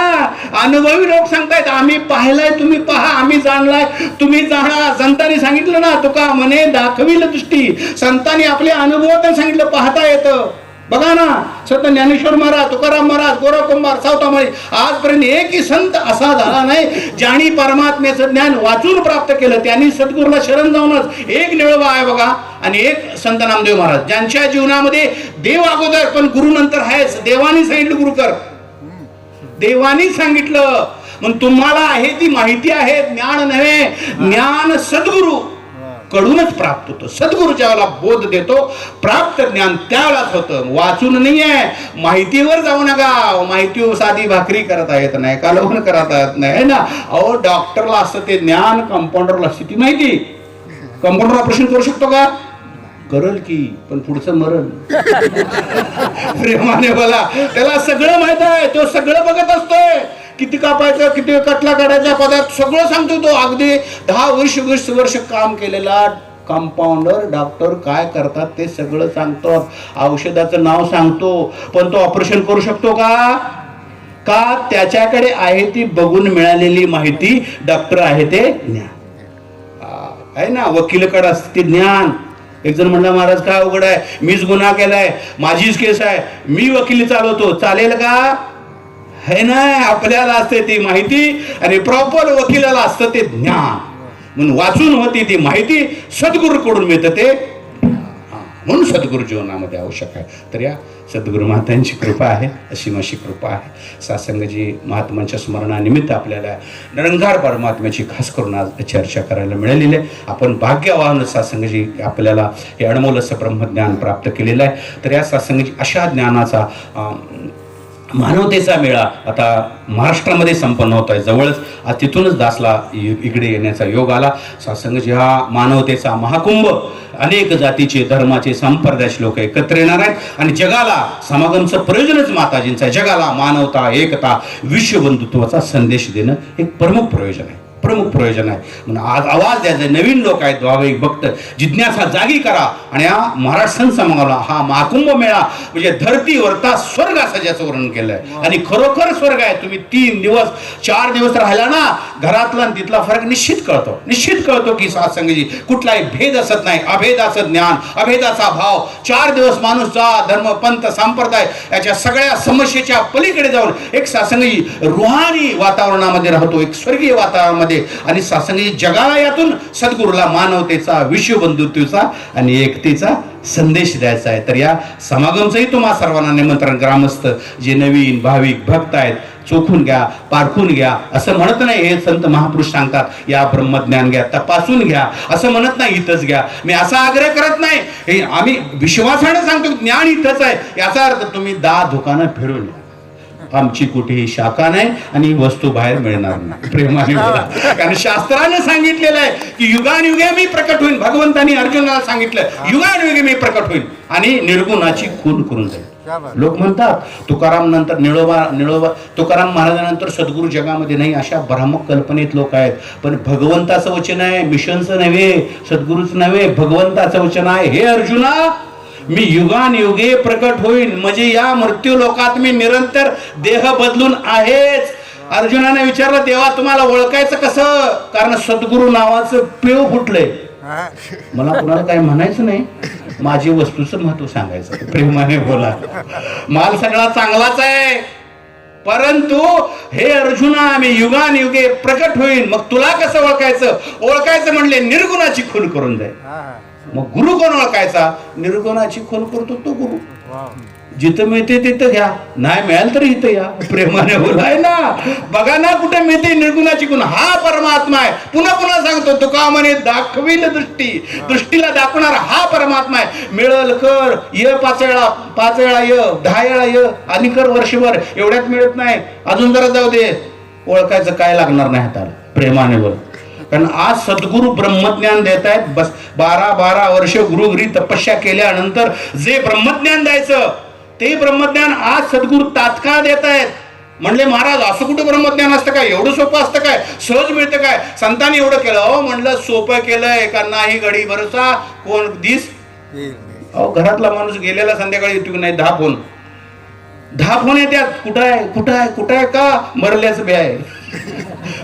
अनुभवी लोक सांगतायत आम्ही पाहिलाय, तुम्ही पहा, आम्ही जाणलाय, तुम्ही जाणा. संतांनी सांगितलं ना, तुका म्हणे दाखविल दृष्टी. संतांनी आपले अनुभव सांगितलं, पाहता येतं. बघा ना, संत ज्ञानेश्वर महाराज, तुकाराम महाराज, गोरख कुंभार, सावतामाळी, आजपर्यंत एकही संत असा झाला नाही ज्यांनी परमात्म्याचं ज्ञान वाचून प्राप्त केलं. त्यांनी सद्गुरूला शरण जाऊनच. एक निळवा आहे बघा, आणि एक संत नामदेव महाराज, ज्यांच्या जीवनामध्ये देव अगोदर पण गुरु नंतर आहेच. देवानी सांगितलं गुरु कर, देवानी सांगितलं. मग तुम्हाला आहे ती माहिती आहे, ज्ञान नव्हे. ज्ञान सद्गुरु कडूनच प्राप्त होतं. सद्गुरु ज्यावेळेला बोध देतो, प्राप्त ज्ञान त्यावेळेलाच होतं, वाचून नाही आहे. माहितीवर जाऊ नका. माहिती साधी भाकरी करता येत नाही, कालवण करता येत नाही ना. अहो डॉक्टरला असतं ते ज्ञान, कंपाऊंडरला असते ती माहिती. कंपाऊंडर ऑपरेशन करू शकतो का? करल की, पण पुढचं मरण. प्रेमाने बोला. त्याला सगळं माहित आहे, तो सगळं बघत असतोय. किती कापायचं, किती कटला काढायचा, पदार्थ सगळं सांगतो तो. अगदी 10 वर्ष काम केलेला कंपाऊंडर डॉक्टर काय करतात ते सगळं सांगतो. औषधाचं नाव सांगतो, पण तो ऑपरेशन करू शकतो का? का त्याच्याकडे आहे ती बघून मिळालेली माहिती. डॉक्टर आहे ते ज्ञान आहे ना. वकिलकडे असते ते ज्ञान. एक जण म्हणला महाराज काय अवघड आहे, मीच गुन्हा केलाय, माझीच केस आहे, मी वकिली चालवतो, चालेल का? है ना. आपल्याला असते ती माहिती आणि प्रॉपर वकिलाला असतं ते ज्ञान. म्हणून वाचून होती ती माहिती, सद्गुरूकडून मिळतं ते. म्हणून सद्गुरू जीवनामध्ये आवश्यक आहे. तर या सद्गुरू महात्यांची कृपा आहे, अशी अशी कृपा आहे. सत्संगजी महात्मांच्या स्मरणानिमित्त आपल्याला निरंकार परमात्म्याची खास करून आज चर्चा करायला मिळालेली आहे. आपण भाग्यवान सत्संगजी, आपल्याला हे अनमोल असं ब्रह्मज्ञान प्राप्त केलेलं आहे. तर या सत्संगजी अशा ज्ञानाचा मानवतेचा मेळा आता महाराष्ट्रामध्ये संपन्न होत आहे. जवळच तिथूनच दासला इकडे येण्याचा योग आला. सत्संगजी हा मानवतेचा महाकुंभ. अनेक जातीचे, धर्माचे, संप्रदायाचे लोक एकत्र येणार आहेत आणि जगाला समागमचं प्रयोजनच माताजींचं आहे. जगाला मानवता, एकता, विश्वबंधुत्वाचा संदेश देणं एक प्रमुख प्रयोजन आहे, प्रमुख प्रयोजन आहे. म्हणून आज आवाज द्यायचा. नवीन लोक आहेत, भाविक भक्त, जिज्ञासा जागी करा. आणि हा महाराष्ट्र समागमला हा महाकुंभ मेळा म्हणजे धरतीवरता स्वर्ग असं ज्याचं वर्णन केलंय. आणि खरोखर स्वर्ग आहे. तुम्ही 3 दिवस 4 दिवस राहिला ना, घरातला आणि तिथला फरक निश्चित कळतो. निश्चित कळतो की सत्संगजी कुठलाही भेद असत नाही, अभेदाचं ज्ञान, अभेदाचा भाव. 4 दिवस माणूस जात धर्म, पंथ, संप्रदाय याच्या सगळ्या समस्येच्या पलीकडे जाऊन एक सत्संगजी रुहानी वातावरणामध्ये राहतो, एक स्वर्गीय वातावरणामध्ये. आणि सत्संगी जगाला यातून सद्गुरूला मानवतेचा, विश्वबंधुत्वाचा आणि एकतेचा संदेश द्यायचा आहे. तर या समागमचंही तुम्हा सर्वांना निमंत्रण. ग्रामस्थ जे नवीन भाविक भक्त आहेत चोखून घ्या, पारखून घ्या असं म्हणत नाही. हे संत महापुरुष सांगतात या ब्रह्मज्ञान घ्या, तपासून घ्या असं म्हणत नाही, इथंच घ्या. मी असा आग्रह करत नाही, हे आम्ही विश्वासाने सांगतो ज्ञान इथंच आहे. याचा अर्थ तुम्ही 10 दुकानं फिरून या, आमची कुठेही शाखा नाही आणि वस्तू बाहेर मिळणार नाही. प्रेमाने बोला, कारण शास्त्राने सांगितलेलं आहे की युगानुयुगे मी प्रकट होईन. भगवंतांनी अर्जुनाला सांगितलं युगानुयुगे मी प्रकट होईन आणि निर्गुणाची खून करून जाईल. लोक म्हणतात तुकाराम नंतर निळोबा तुकाराम महाराजांनंतर सद्गुरू जगामध्ये नाही, अशा भ्रामक कल्पनेत लोक आहेत. पण भगवंताचं वचन आहे, मिशनचं नव्हे, सद्गुरूच नव्हे, भगवंताचं वचन आहे. हे अर्जुना, मी युगानुयुगे प्रकट होईन म्हणजे या मृत्यू लोकात मी निरंतर देह बदलून आहेच. अर्जुनाने विचारलं देवा तुम्हाला ओळखायचं कसं, कारण सद्गुरू नावाचं पेव फुटलंय. मला कुणाला काय म्हणायचं नाही, माझी वस्तूचं महत्व सांगायचं. प्रेमाने बोला, माल सगळा चांगलाच आहे, परंतु हे अर्जुना मी युगानुयुगे प्रकट होईन. मग तुला कसं ओळखायचं? ओळखायचं म्हणले निर्गुणाची खून करून जाईल. मग गुरु कोण ओळखायचा? निर्गुणाची खून करतो तो गुरु. जिथं मिळते तिथं घ्या, नाही मिळाल तर इथं या. प्रेमाने बोलाय ना, बघा ना कुठे मिळते निर्गुणाची खून. हा परमात्मा आहे. पुन्हा पुन्हा सांगतो तुका म्हणे दाखविल दृष्टी, दृष्टीला दाखवणारा हा परमात्मा आहे. मिळल कर, ये 5 वेळा ये, 10 वेळा ये आणि कर वर्षभर. एवढ्यात मिळत नाही, अजून जरा जाऊ दे. ओळखायचं काय लागणार नाही हाताला. प्रेमाने बोल, कारण आज सद्गुरू ब्रह्मज्ञान देत आहेत. बस 12 वर्ष गुरुघरी तपस्या केल्यानंतर जे ब्रह्मज्ञान द्यायचं ते ब्रह्मज्ञान आज सद्गुरू तात्काळ देत आहेत. म्हणले महाराज असं कुठं ब्रह्मज्ञान असतं काय? एवढं सोपं असतं काय? सहज मिळतं काय? संतांनी एवढं केलं. अहो म्हणलं सोपं केलंय का नाही? घडी भरसा कोण दिस. अहो घरातला माणूस गेलेला संध्याकाळी येतो की नाही, 10 फोन येतात. कुठं आहे का मरल्याचं बे आहे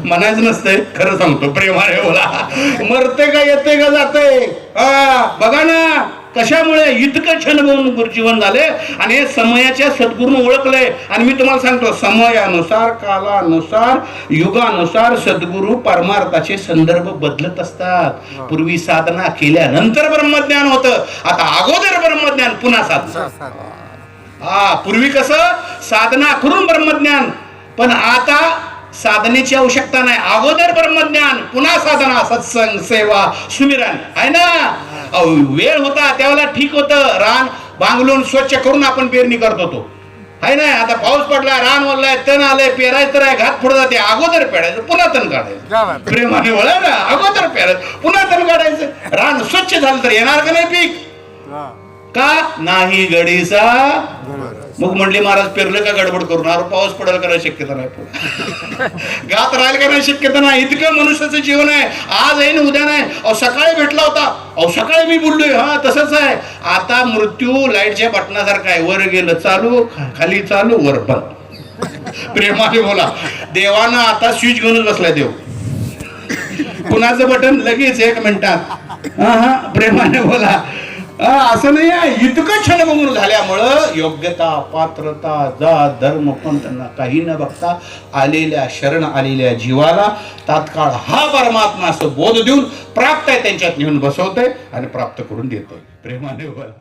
म्हणायचं नसतंय. खरं सांगतो प्रेमाने बोला, मरते का येते का जाते. बघा ना कशामुळे इतकं क्षणभंगूर जीवन झाले. आणि हे समयाच्या सद्गुरूने ओळखलंय. आणि मी तुम्हाला सांगतो समयानुसार, कालानुसार, युगानुसार सद्गुरू परमार्थाचे संदर्भ बदलत असतात. पूर्वी साधना केल्यानंतर ब्रह्मज्ञान होतं, आता अगोदर ब्रह्मज्ञान पुन्हा साधना. पूर्वी कसं साधना करून ब्रह्मज्ञान, पण आता साधनेची आवश्यकता नाही. अगोदर ब्रह्मज्ञान पुन्हा साधना, सत्संग, सेवा, सुमिरन आहे ना. वेळ होता त्यावेळेला ठीक होतं, रान बांगलून स्वच्छ करून आपण पेरणी करत होतो आहे ना. आता पाऊस पडलाय, रान वळलाय, तण आलंय, पेरायचं तर आहे, घात पुढे जाते. अगोदर पेरायचं पुन्हा तण काढायचं. प्रेमाने वळा ना, अगोदर पेरायचं पुन्हा तण काढायचं. रान स्वच्छ झालं तर येणार का नाही पीक? का नाही गडीचा. मग म्हणले महाराज पेरलं का गडबड करून, अरे पाऊस पडेल का नाही शक्यता नाही, गात राहील का नाही शक्यता नाही. इतकं मनुष्याचं जीवन आहे. आज आहे ना उद्या नाही. अहो सकाळी भेटला होता, अहो सकाळी मी बोललोय. हा तसंच आहे. आता मृत्यू लाईटच्या बटनासारखा आहे, वर गेलं चालू, खाली चालू, वर बंद. प्रेमाने बोला, देवानं आता स्विच घेऊनच बसलाय देव. कुणाचं बटन लगेच 1 मिनिटात. हा प्रेमाने बोला, असं नाही आहे. इतकं क्षणभंगूर झाल्यामुळं योग्यता, पात्रता, जात, धर्म पण त्यांना काही न बघता आलेल्या शरण आलेल्या जीवाला तात्काळ हा परमात्मा असं बोध देऊन प्राप्त आहे त्यांच्यात नेऊन बसवतोय आणि प्राप्त करून देतोय. प्रेमाने बोला.